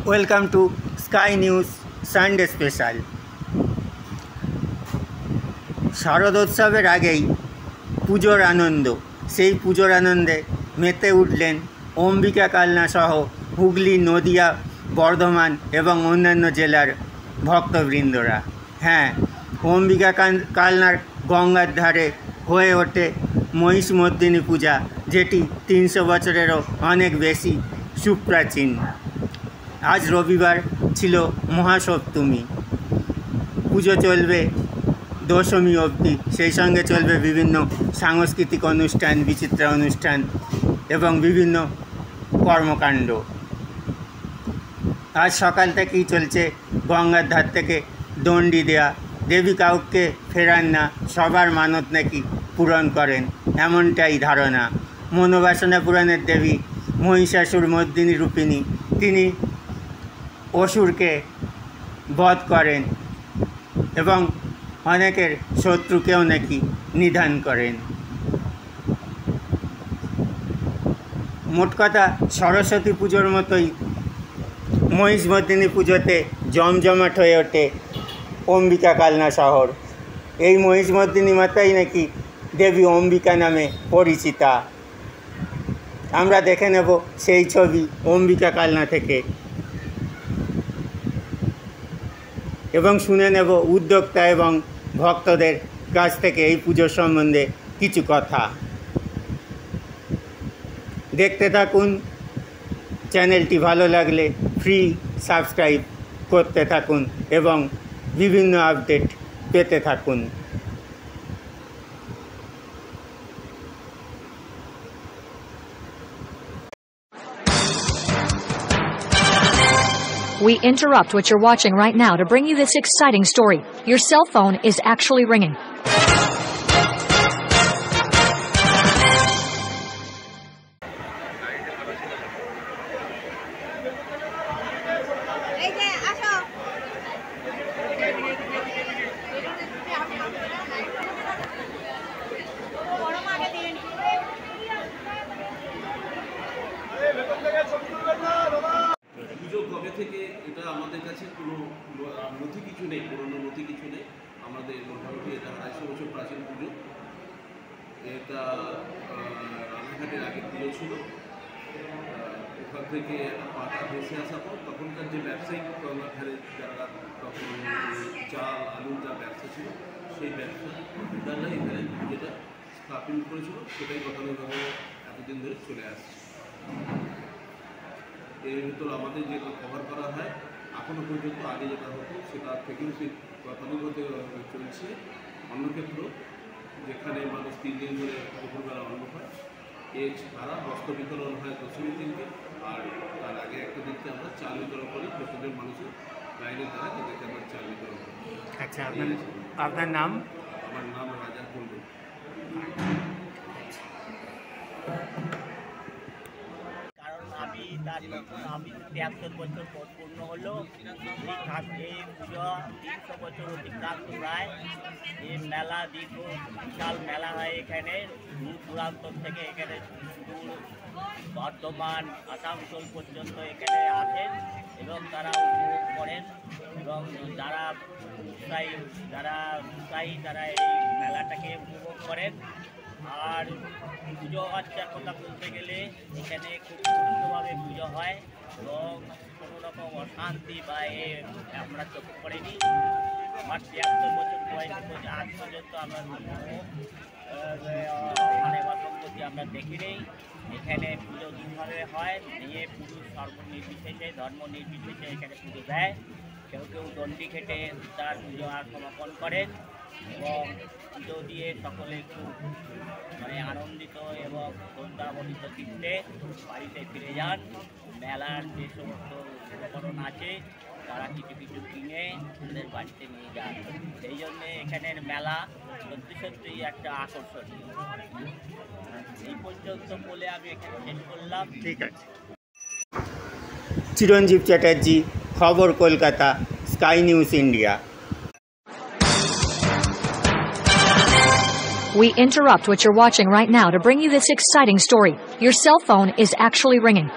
Welcome to Sky News Sunday special. শারদোৎসবের আগেই পুজোর আনন্দ, সেই পুজোর আনন্দে মেতে উঠলেন অম্বিকা কালনা সহ হুগলি, নদিয়া, বর্ধমান এবং অন্যান্য জেলার ভক্তবৃন্দরা। হ্যাঁ, অম্বিকা কালনার গঙ্গার ধারে হয়ে ওঠে মহিষমর্দিনী পূজা, যেটি 300 বছরেরও অনেক বেশি সুপ্রাচীন। আজ রবিবার ছিল মহাসপ্তমী, পুজো চলবে দশমী অবধি। সেই সঙ্গে চলবে বিভিন্ন সাংস্কৃতিক অনুষ্ঠান, বিচিত্রা অনুষ্ঠান এবং বিভিন্ন কর্মকাণ্ড। আজ সকাল থেকেই চলছে গঙ্গার ধার থেকে দণ্ডি দেয়া। দেবী কাউকে ফেরান না, সবার মানত নাকি পূরণ করেন, এমনটাই ধারণা। মনোবাসনা পুরাণের দেবী মহিষাসুর মর্দিনী রূপিণী, তিনি অসুরকে বধ করেন এবং অনেকের শত্রুকেও নাকি নিধন করেন। মোট কথা, সরস্বতী পুজোর মতোই মহিষমর্দিনী পুজোতে জমজমাট হয়ে ওঠে অম্বিকা কালনা শহর। এই মহিষমর্দিনী মাতাই নাকি দেবী অম্বিকা নামে পরিচিতা। আমরা দেখে নেব সেই ছবি অম্বিকা কালনা থেকে এবং শুনে নেব উদ্যোক্তা এবং ভক্তদের কাছ থেকে এই পুজোর সম্বন্ধে কিছু কথা। দেখতে থাকুন, চ্যানেলটি ভালো লাগলে ফ্রি সাবস্ক্রাইব করতে থাকুন এবং বিভিন্ন আপডেট পেতে থাকুন। We interrupt what you're watching right now to bring you this exciting story. Your cell phone is actually ringing. পুজো কবে থেকে, এটা আমাদের কাছে কোনো নথি কিছু নেই, পুরনো নথি কিছু নেই। আমাদের মোটামুটি এটা 250 বছর প্রাচীন পুজো। এটা রানাঘাটের আগের পুজো ছিল। ওখান থেকে একটা পাতা ভেসে আসার পর তখনকার যে ব্যবসায়িক গঙ্গার ধারে যারা তখন চাল আলুর যা ব্যবসা ছিল, সেই ব্যবসা তারা এখানে যেটা স্থাপন করেছিল, সেটাই গতানুগতভাবে এতদিন ধরে চলে আসছে। এর ভিতর আমাদের যেটা কভার করা হয় এখনও পর্যন্ত, আগে যেটা হতো সেটা থেকেও সেই গতানুগত চলছে। অন্নক্ষেত্র, যেখানে মানুষ 3 দিন ধরে দুপুরবেলা অন্ন হয়, এছাড়া বস্ত্র বিতরণ হয় দশমীর দিনকে, আর তার আগে একটা দিনকে আমরা চাল বিতরণ করি প্রত্যেকের মানুষের লাইনের দ্বারা, তাদেরকে আমরা চাল বিতরণ করি। আচ্ছা, আপনার নাম? আমার নাম রাজা কুণ্ডু। আমি 73 বছর পূর্ণ হলো। এই পুজো 300 বছর অতিক্রান্ত প্রায়। এই মেলা দীর্ঘ বিশাল মেলা হয় এখানে, দূর দূরান্ত থেকে এখানে বর্ধমান, আসানসোল পর্যন্ত এখানে আসেন এবং তারা উপভোগ করেন। এবং যারা উৎসাহী তারা এই মেলাটাকে উপভোগ করেন। আর পুজো আর্চার কথা বলতে গেলে এখানে খুব সুন্দরভাবে পুজো হয় এবং কোনো রকম অশান্তি বা আমরা চোখে পড়েনি। আমার 73 বছর বয়স থেকে আজ পর্যন্ত আমরা মানে অসঙ্গতি আমরা দেখিনি। এখানে পুজো দুভাবে হয়, মেয়ে পুরুষ সর্বনির্বিশেষে, ধর্ম নির্বিশেষে এখানে পুজো দেয়। কেউ কেউ দণ্ডি খেটে তার পুজো আর সমাপন করেন এবং পুজো দিয়ে সকলে খুব আনন্দিত এবং শ্রদ্ধাবনিত চিত্তে বাড়িতে ফিরে যান। মেলার যে সমস্ত উপকরণ আছে তারা কিছু কিছু কিনে তাদের বাড়িতে নিয়ে যান। সেই জন্যে এখানের মেলা সত্যিই একটা আকর্ষণীয়। এই পর্যন্ত বলে আমি এখানে শেষ করলাম। ঠিক আছে। চিরঞ্জীব চ্যাটার্জি, খবর Kolkata, sky news India. We interrupt what you're watching right now to bring you this exciting story. Your cell phone is actually ringing.